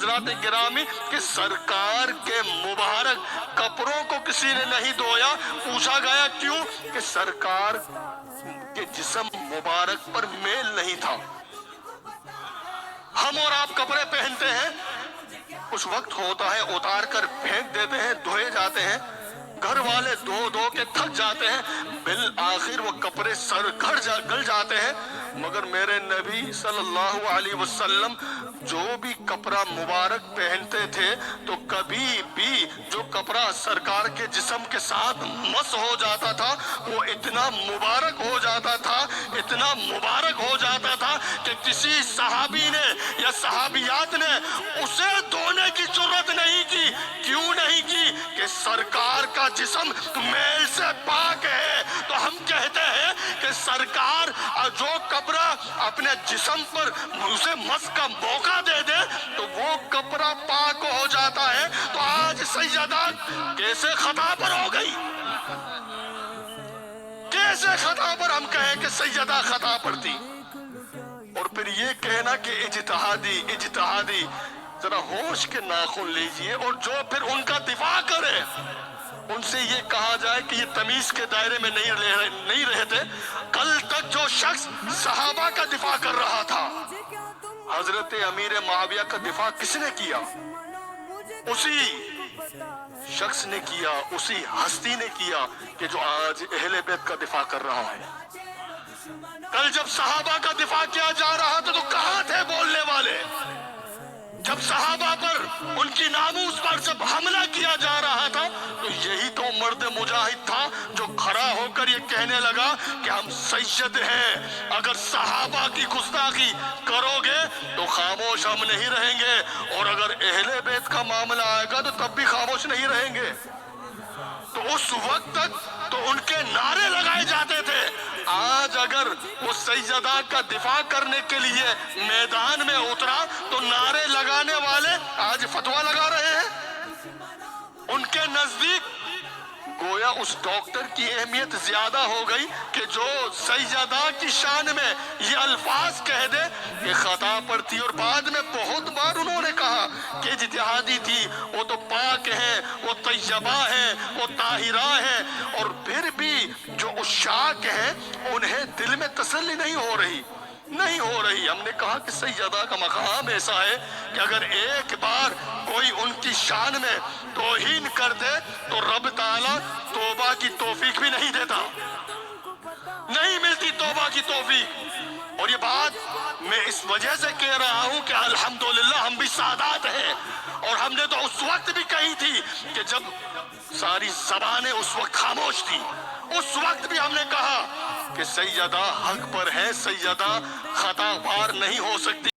हजरात गिरामी कि सरकार के मुबारक कपड़ों को किसी ने नहीं धोया। पूछा गया क्यों? कि सरकार के जिस्म मुबारक पर मेल नहीं था। हम और आप कपड़े पहनते हैं, कुछ वक्त होता है उतार कर फेंक देते हैं, धोए जाते हैं, घर वाले धो धो के थक जाते हैं, बिल आखिर वो कपड़े गल जाते हैं। मगर मेरे नबी सल्लल्लाहु अलैहि वसल्लम जो भी कपड़ा मुबारक पहनते थे तो कभी भी जो कपड़ा सरकार के जिस्म के साथ मस हो जाता था वो इतना मुबारक हो जाता था, इतना मुबारक हो जाता था कि किसी सहाबी ने या सहाबियात ने उसे धोने की जरूरत नहीं की। क्यों नहीं की? कि सरकार का जिस्म मैल से पाक है। तो हम कहते हैं कि सरकार जो कपड़ा अपने जिस्म पर उसे मस का मौका दे दे तो वो कपड़ा पाक हो जाता है। तो आज सैयदा कैसे खता पर हो गई? कैसे खता पर हम कहें कि सैयदा खता पर थी? और फिर ये कहना कि इज्तिहादी, जरा होश के नाखून लीजिए। और जो फिर उनका दिफा करे उनसे ये कहा जाए कि ये तमीज के दायरे में नहीं रहते। कल तक जो शख्स सहाबा का दिफा कर रहा था, हजरत अमीर मुआविया का दिफा किसने किया? उसी शख्स ने किया, उसी हस्ती ने किया कि जो आज अहले बैत का दिफा कर रहा है। कल जब सहाबा का दिफा किया जा रहा था तो कहां थे बोलने वाले? जब सहाबा पर उनकी नामूस पर जब हमला किया जा रहा था तो यही तो मर्द मुजाहिद था जो खड़ा होकर ये कहने लगा कि हम सैयद हैं। अगर सहाबा की गुस्ताखी करोगे तो खामोश हम नहीं रहेंगे, और अगर अहले बैत का मामला आएगा तो तब भी खामोश नहीं रहेंगे। तो उस वक्त तक तो उनके नारे लगाए जाते थे। आज अगर वो सैयदा का दिफा करने के लिए मैदान में उतरा तो नारे लगाने वाले आज फतवा लगा रहे हैं। उनके नजदीक गोया उस डॉक्टर की अहमियत ज्यादा हो गई कि जो सैयदा की शान में ये अल्फाज कह दे कि खता पर थी। और बाद में बहुत बार उन्होंने कहा कि इज्तिहादी थी, वो तो पाक है, वो तैयबा है, वो ताहिरा है। और फिर भी जो उशाक हैं उन्हें दिल में तसल्ली नहीं हो रही। हमने कहा कि सैयदा का मकाम ऐसा है कि अगर एक बार कोई उनकी शान में तौहीन कर दे तो रब ताला तौबा की तौफीक भी नहीं देता, नहीं मिलती तौबा की तौफीक। और ये बात मैं इस वजह से कह रहा हूं कि अल्हम्दुलिल्लाह हम भी सादात हैं। और हमने तो उस वक्त भी कही थी कि जब सारी ज़बानें उस वक्त खामोश थी, उस वक्त भी हमने कहा कि सैयदा हक पर है, सैयदा खतावार नहीं हो सकती।